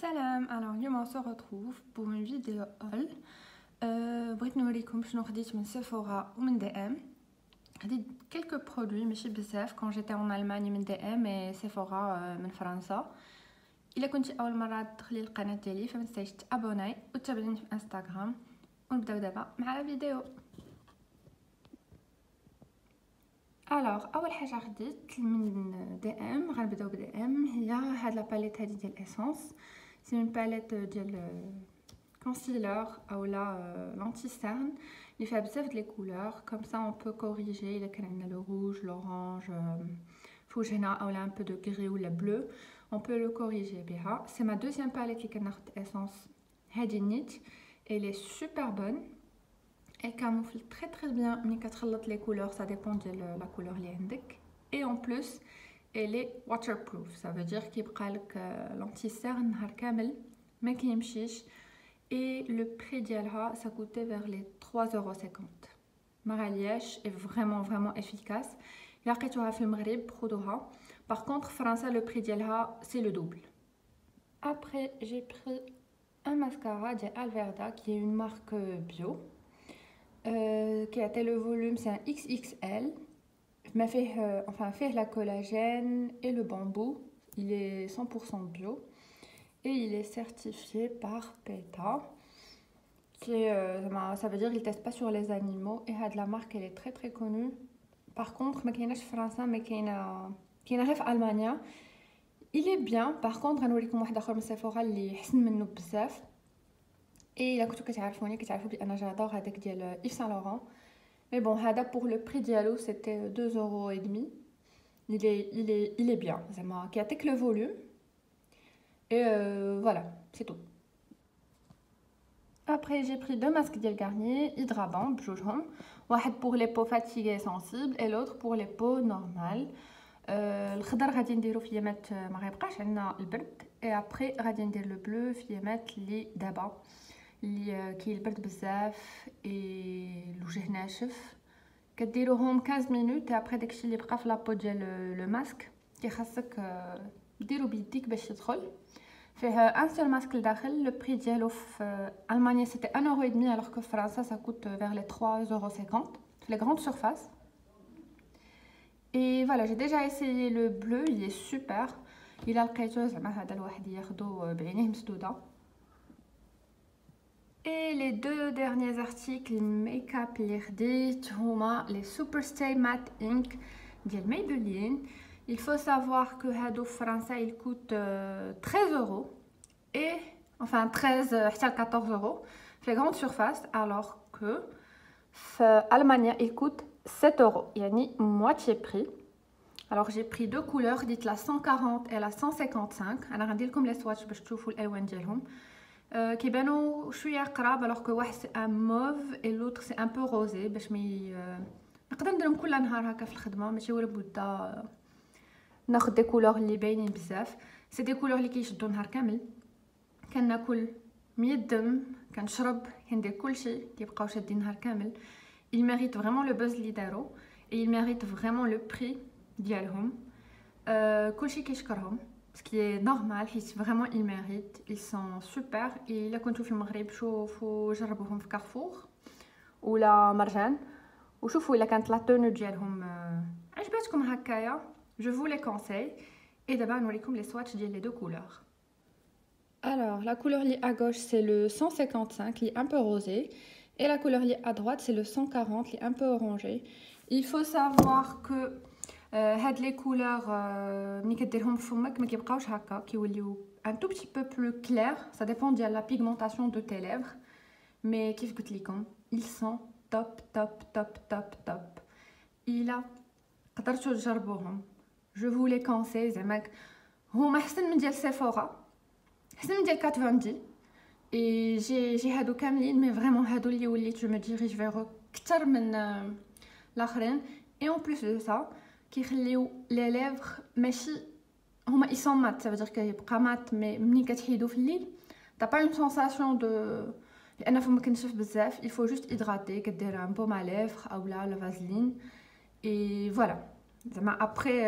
Salam, alors اليوم on se retrouve pour une vidéo haul. بغيت نوريكم شنو خديت من سيفورا ومن دي ام. خديت quelques produits ماشي بزاف quand j'étais en Allemagne من دي ام et سيفورا من فرنسا. الا كنتي اول مره تدخلي القناه ديالي فما تنسايش تابوناي وتتابعيني في انستغرام. ونبداو دابا مع الفيديو. الوغ اول حاجه خديت من دي ام، غنبداو بدي ام، هي هاد لا باليت هادي ديال اسونس. سي اون باليت ديال concealer ou l'anti-cerne. Il fait observer les couleurs, comme ça on peut corriger le rouge, l'orange, fougena ou un peu de gris ou le bleu. On peut le corriger bien. C'est ma deuxième palette qui est essence Hadinit. Elle est super bonne. Elle camoufle très bien les couleurs, ça dépend de la couleur liendique. Et en plus, elle est waterproof. Ça veut dire qu'il y a l'anti-cerne harkamel, mais qui m'chiche. Et le prix d'Yalha, ça coûtait vers les 3,50 €. Maralièche est vraiment efficace. Il y a que tu as fait le Maghreb, par contre, français, le prix d'Yalha, c'est le double. Après, j'ai pris un mascara de Alverda, qui est une marque bio. Qui a le volume, c'est un XXL. Il m'a fait la collagène et le bambou. Il est 100% bio. Et il est certifié par PETA, qui est, ça veut dire qu'il ne teste pas sur les animaux. Et la marque, elle est très connue. Par contre, il y a en France, mais il y a en Allemagne. Il est bien. Par contre, je vais vous montrer un Sephora qui est bien. Et il a que tu as j'adore avec Yves Saint Laurent. Mais bon, pour le prix d'Yalo, c'était 2,50 €. Il est bien. Qui a le volume. Et voilà, c'est tout. Après, j'ai pris deux masques de Garnier, Hydraband, un pour les peaux fatiguées et sensibles et l'autre pour les peaux normales. Le khadar غادي نديرو في يامات ما غيبقاش عندنا البرد. Et après غادي ندير le bleu في يامات اللي دابا اللي كاين البرد بزاف et الوجه ناشف. كديروهم 15 minutes et après داكشي اللي بقى في لابو ديال لو ماسك كيخاصك ديرو بيديك باش يدخل. فيه un seul masque لداخل. Le prix ديالو في Allemagne c'était 1,50 € alors que France ça coûte vers les 3,50 € les grandes surfaces. Et voilà, j'ai déjà essayé le bleu, il est super. Il a لقيتو زعما هذا الواحد ياخدو بعينيه مسدوده. Et les deux derniers articles make-up اللي خديت هما les Superstay Matte Ink ديال Maybelline. Il faut savoir que هادو في فرنسا il coûte 13 € et enfin 13 حتى 14 € في grande surface, alors que في Allemagne il coûte 7 € يعني moitié prix. Alors j'ai pris deux couleurs, dites la 140 et la 155. انا غندير لكم لي سواتش باش تشوفوا الالوان ديالهم. كيبانوا شويه قراب alors que واحد سي ان موف et l'autre c'est un peu rosé باش مي نقدر نديرهم كل نهار هكا في الخدمه ماشي ولا بدا ناخذ دي كولور اللي باينين بزاف. سي دي كولور اللي كيشدوا نهار كامل، كناكل 100 دم، كنشرب، كندير كلشي كيبقاو شادين نهار كامل. il mérite vraiment le buzz اللي داروا et il mérite vraiment le prix ديالهم. كلشي كيشكرهم ce qui est normal حيت vraiment ils méritent, ils sont super. et الا كنتو في المغرب شوفوا جربوهم في كارفور ولا مرجان وشوفوا الا كانت لا تونو ديالهم عجبتكم هكايا. Je vous les conseille. Et d'abord, nous allons les swatchs des deux couleurs. Alors, la couleur liée à gauche, c'est le 155, qui est un peu rosé. Et la couleur liée à droite, c'est le 140, qui est un peu orangé. Il faut savoir que les couleurs, un tout petit peu plus clair. Ça dépend de la pigmentation de tes lèvres. Mais, ils sont top. Il a je vous les conseille زعما هما احسن من ديال سيفورا، احسن من ديال كاتفاندي. اي جي هادو كاملين مي فريمون هادو اللي وليت جو مي ديريج فيغ اكثر من الاخرين. اي اون بليس دو سا كيخليو لي ليفر ماشي هما ايسون مات، ça veut dire كيبقى مات مي ملي كتحيدو في الليل تا با اون سونساسيون دو لان فما كنشف بزاف. il faut juste hydrater كدير ان بوم ا ليفر او لا فازلين. et voilà زعما après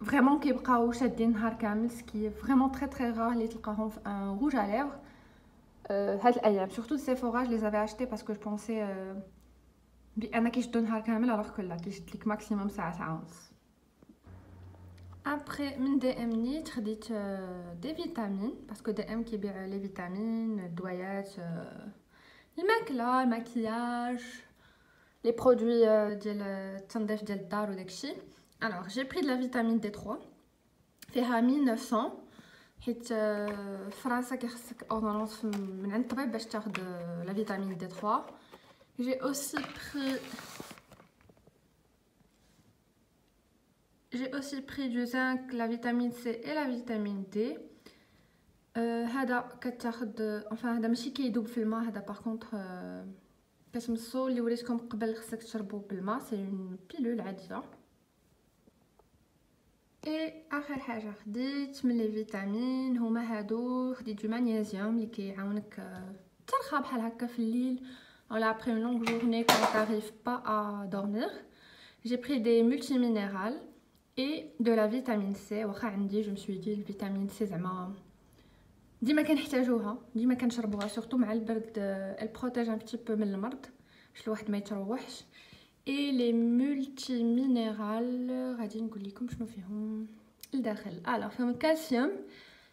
فريمون كيبقاو شادين نهار كامل، سكي فريمون تري رار اللي تلقاهم في ان روج ا ليفر هاد الايام. سورتو سيفورا جو لي افي اشتي باسكو جو بونسي بان كيشدو نهار كامل، الوغ كو لا كيشد لك ماكسيموم ساعه ونص. ابري من دي ام نيت خديت دي فيتامين، باسكو دي ام كيبيع لي فيتامين، الدويات، الماكله، الماكياج، لي برودوي ديال التنظيف ديال الدار وداكشي. الوغ جي بري دو لا فيتامين دي 3 فيها 1900، حيت فرنسا كيخصك اوردونونس من عند الطبيب باش تاخد لا فيتامين دي 3. جي اوسي بري du zinc, la vitamine C et la vitamine D. هذا كتاخد هذا ماشي كيدوب في الماء، هذا باغ كونطخ كتمصو اللي وريتكم قبل، خصك تشربو بالماء، سي اون بيلول عاديه. اي اخر حاجه خديت من لي فيتامين هما هادو، خديت دو مغنيسيوم اللي كيعاونك ترخى بحال هكا في الليل ولا ابري اون لونغ جورني كون تاريف با ا دورمير. جي بري دي مولتي مينيرال اي دو لا فيتامين سي، واخا عندي جو مسوي دي الفيتامين سي زعما ديما كنحتاجوها، ديما كنشربوها، سورتو مع البرد البروتيج ان بتي بو من المرض باش الواحد ما يتروحش. اي لي مولتي مينيرال غادي نقول لكم شنو فيهم لداخل. الوغ فيهم الكالسيوم،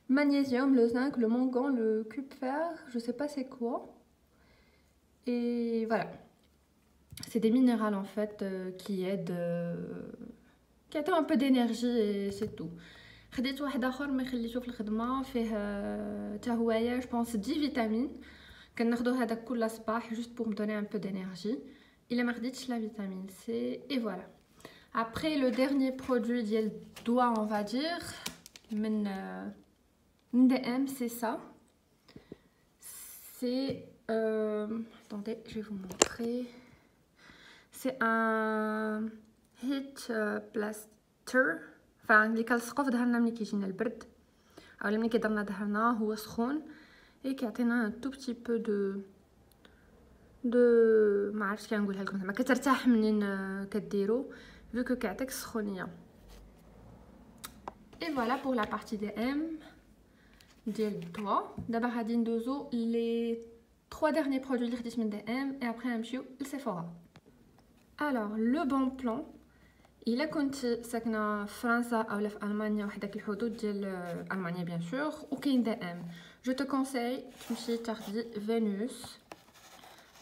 magnésium, le zinc, le mangan, le cuivre, je sais pas c'est quoi. Et voilà, c'est des minéraux en fait qui aident un peu d'énergie et c'est tout. خديت واحد اخر ما خليته في الخدمه، فيه حتى هوايا جو بونس 10 فيتامين، كناخذو هذاك كل صباح جوست بور مدوني ان بو دينيرجي. الا ما خديتش لا فيتامين سي. اي فوالا. Après le dernier produit ديال الدواء on va dire من DM, c'est ça. C'est attendez, je vais vous montrer. C'est un heat plaster. enfin اللي كنلصقو في ظهرنا ملي كيجينا البرد اولا ملي كيضرنا ظهرنا هو سخون، اي كيعطينا ان تو بتي بو دو ما عرفتش كنقولها لكم، زعما كترتاح منين كديرو فيو كو كيعطيك السخونيه. اي فوالا بور لا بارتي دي ام ديال الدواء. دابا غادي ندوزو لي 3 derniers produits اللي خديت من دي ام اي ابري نمشيو لسيفورا. الوغ لو بون بلان، الا كنت ساكنه في فرنسا اولا في المانيا وحداك الحدود ديال المانيا بيان سور وكاين دي ام، جو تو كونساي تمشي تاخدي فينوس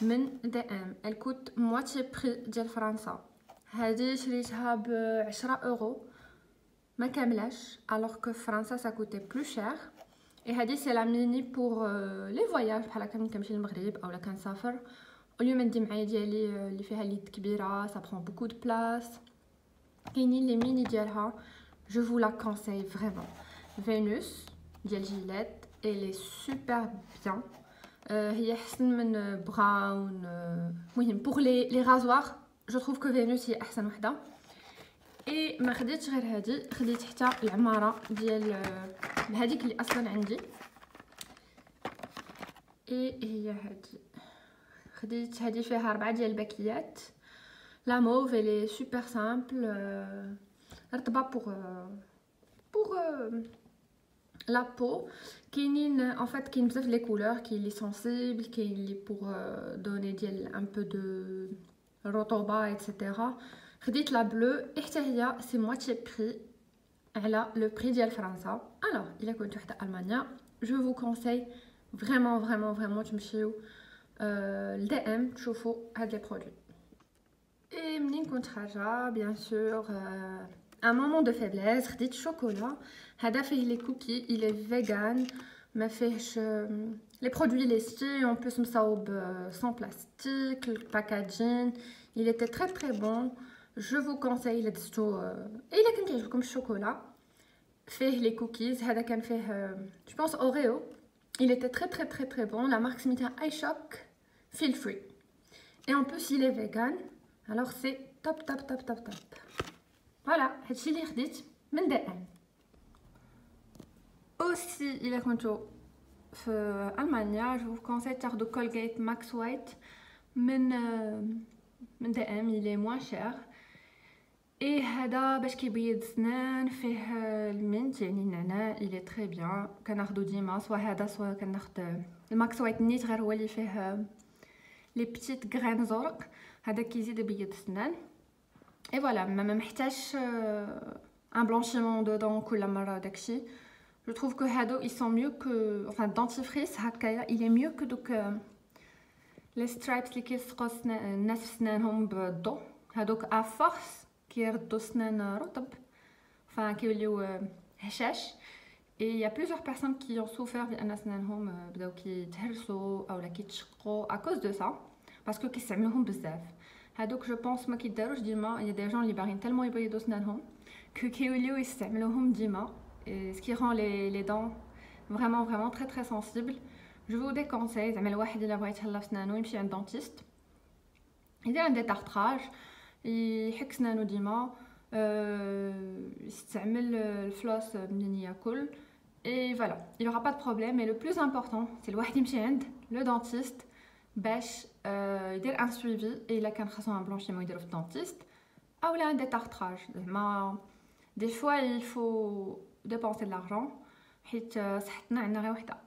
من دي ام. الكوت مواتي بري ديال فرنسا، هذه شريتها ب 10 اورو ما كاملاش، الوغ كو في فرنسا سا كوتي بلو شير. اي هذه سي لا ميني بور لي فواياج، بحال هكا ملي كنمشي للمغرب اولا كنسافر اليوم ندي معايا ديالي اللي فيها اليد كبيره، سا برون بوكو دو بلاص. كاينين لي ميني ديالها، جو فو لا كونساي فريمون. فينوس ديال جيلات اي لي سوبر بيان، هي احسن من براون. المهم بوغ لي رازوار جو تروف كو فينوس هي احسن وحده. اي ما خديتش غير هادي، خديت حتى العماره ديال هذيك اللي اصلا عندي، اي هي هادي. خديت هادي فيها 4 ديال الباكيات، لا موف elle est super simple, رطبه pour la peau. كاينين ان فات كاين بزاف لي كولور، كاين لي سونسيبل، كاين لي pour donner ديال un peu de رطوبه etc. خديت لا بلو حتى هي سي مواتشي بري على لو بري ديال فرنسا. الوغ الا كنتو حدا المانيا جو فو كونساي فريمون تمشيو لدي ام تشوفوا هاد لي برودوي. اي منين كنت خارجه بيان سور ان مومون دو فيبليس خديت شوكولا، هذا فيه لي كوكي الي فيغان، ما فيهش لي برودوي ليستي، اون بلوس مصاوب سون بلاستيك. الباكاجين il était très bon. je vous conseille الا دزتو الا كان كيعجبكم الشوكولا. فيه لي كوكيز، هذا كان فيه je pense اوريو، il était très bon. la marque سميتها اي شوك feel free et en plus il est vegan, alors c'est top. فوالا هادشي اللي خديت من دي ام. اوسي الا كنتو في المانيا جو كونساي تاخدو كولغيت ماكس وايت من دي ام، il est moins cher اي هذا باش كيبيض السنان فيه المنت يعني النعناع الي تري بيان كناخدو ديما سوا هذا سوا كناخد الماكس وايت نيت غير هو اللي فيه لي بيتيت غران زرق هذا كيزيد يبيض السنان اي فوالا ما محتاجش ان بلانشيمون دو دون كل مره داكشي جو trouve que هادو ils sont mieux que enfin dentifrice هكايا il est mieux que دوك لي سترايبس اللي كيلصقوا الناس في سنانهم بالضو هادوك افورس كيردو سنان رطب فكيوليو هشاش et il y a plusieurs personnes qui ont souffert بان سنانهم بداو كيتهرسوا اولا كيتشقوا à cause de ça parce que كيستعملوهم بزاف هادوك جو بونس ما كيداروش ديما يا دي جون اللي باغيين تالمون يبيضوا سنانهم كيوليو يستعملوهم ديما ce qui rend les dents vraiment très très sensibles. Je vous déconseille زعما الواحد الا بغى يتهلا في سنانو يمشي عند دونتيست يدير عند ديتارتراج يحك سنانو ديما يستعمل الفلوس منين ياكل et voilà il y aura pas de problème et le plus important c'est الواحد يمشي عند لو دونتيست باش يدير ان سويفي et الا كان خاصو ان بلانشيمون يديرو في الدونتيست اولا عند ديتارتراج زعما des fois il faut dépenser de l'argent حيت صحتنا عندنا غير وحده